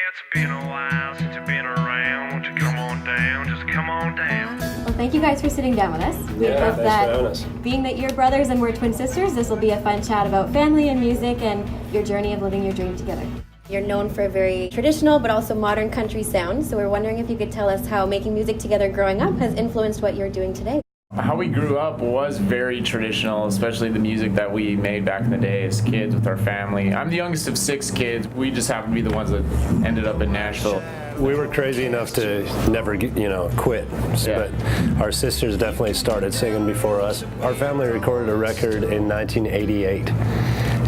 It's been a while since you've been around. Won't you come on down? Just come on down. Well, thank you guys for sitting down with us. We Yeah, hope thanks that for having us. being that you're brothers and we're twin sisters, this will be a fun chat about family and music and your journey of living your dream together. You're known for a very traditional but also modern country sound, so we're wondering if you could tell us how making music together growing up has influenced what you're doing today. How we grew up was very traditional, especially the music that we made back in the day as kids with our family. I'm the youngest of 6 kids. We just happened to be the ones that ended up in Nashville. We were crazy enough to never, quit. Yeah. But our sisters definitely started singing before us. Our family recorded a record in 1988,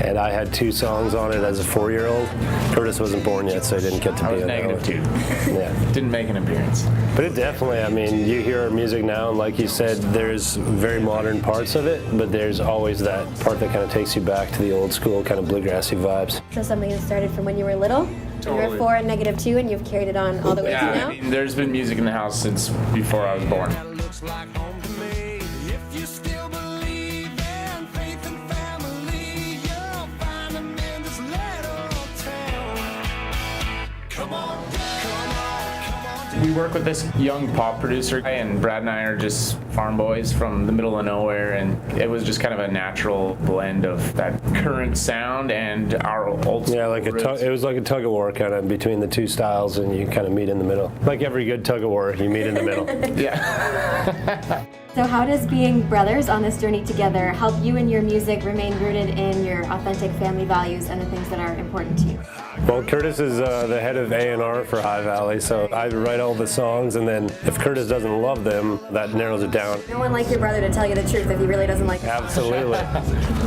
and I had 2 songs on it as a 4-year-old. Curtis wasn't born yet, so he didn't get to I be was on negative that 2. Yeah. Didn't make an appearance. But it definitely, you hear our music now, and like you said, there's very modern parts of it, but there's always that part that kind of takes you back to the old school kind of bluegrassy vibes. So something that started from when you were little? When you were Totally. 4 and negative 2, and you've carried it on all the way to Yeah, now? there's been music in the house since before I was born. Looks like home to me. If you still believe in faith and family, you'll find them in this little town. Come on, come on, come on. We work with this young pop producer, and Brad and I are just farm boys from the middle of nowhere, and it was just kind of a natural blend of that current sound and our old school Yeah, roots. it was like a tug of war kind of between the 2 styles, and you kind of meet in the middle. Like every good tug of war, you meet in the middle. Yeah. So how does being brothers on this journey together help you and your music remain rooted in your authentic family values and the things that are important to you? Well, Curtis is the head of A&R for High Valley, so I write all the songs, and then if Curtis doesn't love them, that narrows it down. No one like your brother to tell you the truth if he really doesn't like it. Absolutely.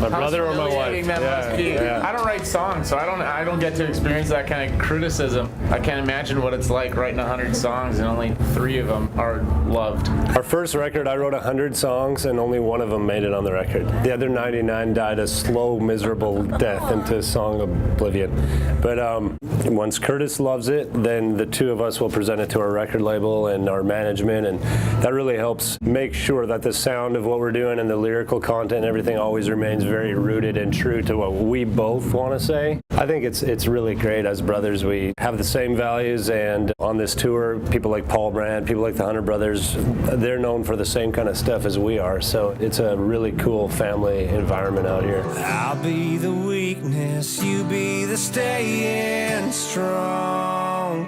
My brother or my wife. Humiliating that must be. Yeah. I don't write songs, so I don't get to experience that kind of criticism. I can't imagine what it's like writing 100 songs and only 3 of them are loved. Our first record, I wrote 100 songs, and only 1 of them made it on the record. The other 99 died a slow, miserable death into song oblivion. But once Curtis loves it, then the 2 of us will present it to our record label and our management, and that really helps make sure that the sound of what we're doing and the lyrical content and everything always remains very rooted and true to what we both want to say. I think it's really great as brothers. We have the same values, and on this tour, people like Paul Brandt, people like the Hunter Brothers, they're known for the same kind of stuff as we are, so it's a really cool family environment out here. I'll be the weakness, you be the staying strong.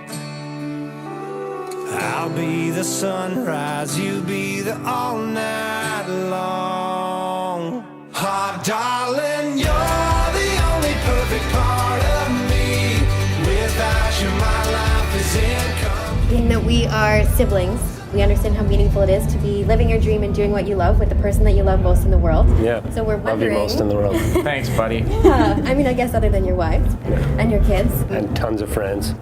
I'll be the sunrise, you be the all night long. Oh, darling, you're the only perfect part of me. Without you, my life is incomplete. Being that we are siblings, we understand how meaningful it is to be living your dream and doing what you love with the person that you love most in the world. Yeah, So we're love you wondering. most in the world. Thanks, buddy. Yeah, I mean, I guess other than your wife and your kids. And tons of friends.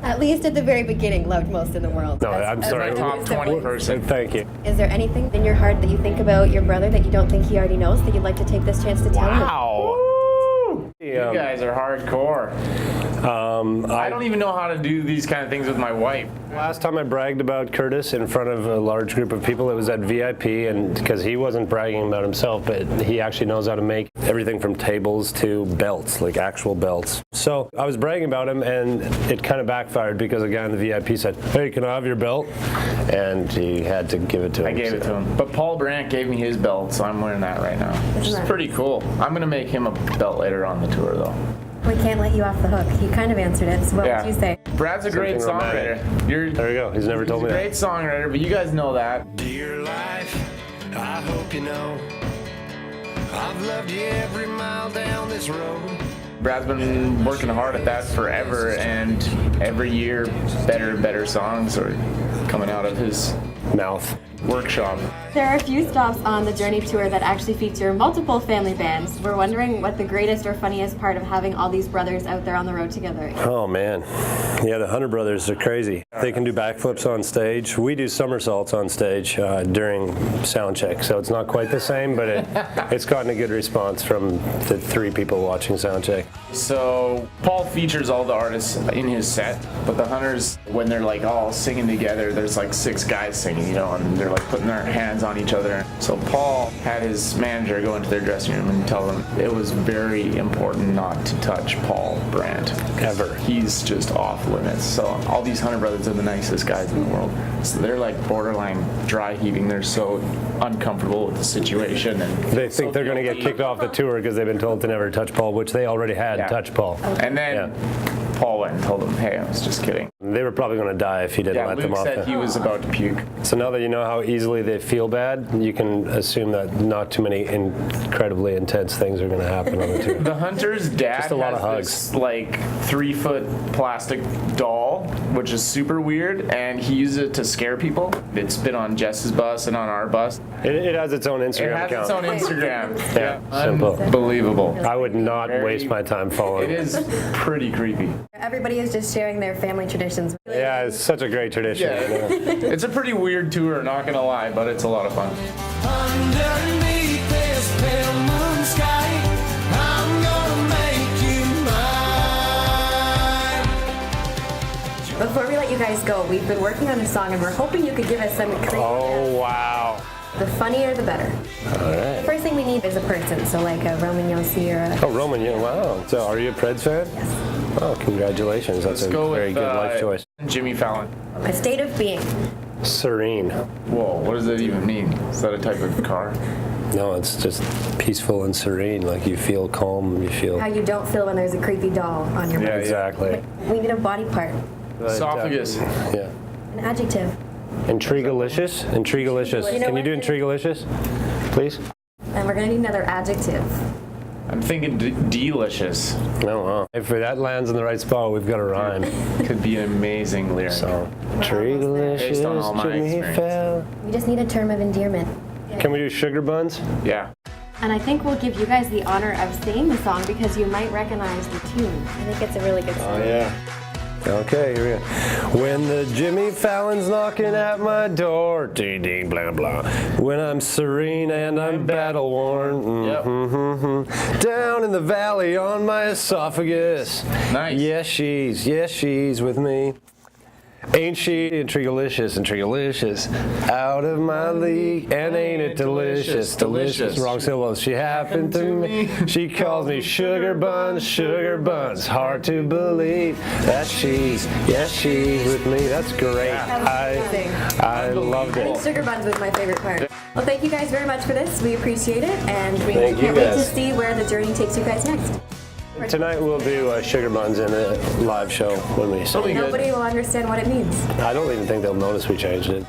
At least at the very beginning, loved most in the world. No, I'm sorry. my Top 20 person. Thank you. Is there anything in your heart that you think about your brother that you don't think he already knows that you'd like to take this chance to tell him? Wow. You guys are hardcore. I don't even know how to do these kind of things with my wife. Last time I bragged about Curtis in front of a large group of people, it was at VIP, and because he wasn't bragging about himself, but he actually knows how to make everything from tables to belts, like actual belts. So I was bragging about him, and it kind of backfired because a guy in the VIP said, "Hey, can I have your belt?" And he had to give it to him. I gave it to him. But Paul Brandt gave me his belt, so I'm wearing that right now. Which is Isn't that- pretty cool. I'm going to make him a belt later on the tour, though. We can't let you off the hook. He kind of answered it, so what would you say? Brad's a great Something romantic. songwriter. There you go. He's never told He's me a that. great songwriter, but you guys know that. Dear life, I hope you know I've loved you every mile down this road. Brad's been working hard at that forever, and every year, better and better songs are coming out of his Mouth. workshop. There are a few stops on the Journey tour that actually feature multiple family bands. We're wondering what the greatest or funniest part of having all these brothers out there on the road together is. Oh man, yeah, the Hunter Brothers are crazy. They can do backflips on stage. We do somersaults on stage during Soundcheck, so it's not quite the same, but it's gotten a good response from the 3 people watching Soundcheck. So Paul features all the artists in his set, but the Hunters, when they're like all singing together, there's like 6 guys singing, and they're They're like putting their hands on each other. So Paul had his manager go into their dressing room and tell them it was very important not to touch Paul Brandt. Ever. He's just off limits. So all these Hunter brothers are the nicest guys in the world. So they're like borderline dry heaving. They're so uncomfortable with the situation. And They think they're going to get kicked off the tour because they've been told to never touch Paul, which they already had touched Paul. And then Paul went and told them, hey, I was just kidding. They were probably going to die if he didn't let them Luke off. said he was about to puke. So now that you know how easily they feel bad, you can assume that not too many incredibly intense things are going to happen on the tour. The Hunter's dad Just a lot of has hugs. this like 3-foot plastic doll, which is super weird, and he uses it to scare people. It's been on Jess's bus and on our bus. It has its own Instagram It has account. its own Instagram. Yeah, simple. Unbelievable. I would not waste my time following. It is pretty creepy. Everybody is just sharing their family traditions. Yeah, it's such a great tradition. It's a pretty weird tour, not gonna lie, but it's a lot of fun. Underneath this pale moon sky, I'm gonna make you mine. Before we let you guys go, we've been working on a song and we're hoping you could give us some creative. Oh, wow. The funnier, the better. All right. The first thing we need is a person, so like a Roman Yossi or a... Oh, Roman, yeah, wow. So are you a Preds fan? Yes. Oh, congratulations. That's Let's a go very with good life choice. Jimmy Fallon. A state of being. Serene. Whoa, what does that even mean? Is that a type of car? No, it's just peaceful and serene. Like you feel calm, you feel... How you don't feel when there's a creepy doll on your Yeah, body. Exactly. We need a body part. Esophagus. Yeah. An adjective. Intrigalicious? Intrigalicious. You know Can you what? do intrigalicious, please? And we're gonna need another adjective. I'm thinking delicious. No, wow. If that lands in the right spot, we've got a rhyme. Could be an amazing lyric. So, Based on all intrigalicious, my Jimmy experience. Fallon. We just need a term of endearment. Can we do sugar buns? Yeah. And I think we'll give you guys the honor of singing the song because you might recognize the tune. I think it's a really good song. Oh, yeah. Okay, here we go. When the Jimmy Fallon's knocking at my door, ding ding blah blah. When I'm serene and I'm battle worn, Yep. down in the valley on my esophagus. Nice. Yes, she's with me. Ain't she intrigalicious, out of my league, and ain't it delicious, wrong syllables, she happened to me, she calls me sugar buns, hard to believe that she's with me, that's great, I loved I think it. sugar buns was my favorite part. Well, thank you guys very much for this. We appreciate it, and we Thank you can't wait to guys. see where the journey takes you guys next. Tonight we'll do sugar buns in a live show when we sing. Good. Nobody will understand what it means. I don't even think they'll notice we changed it.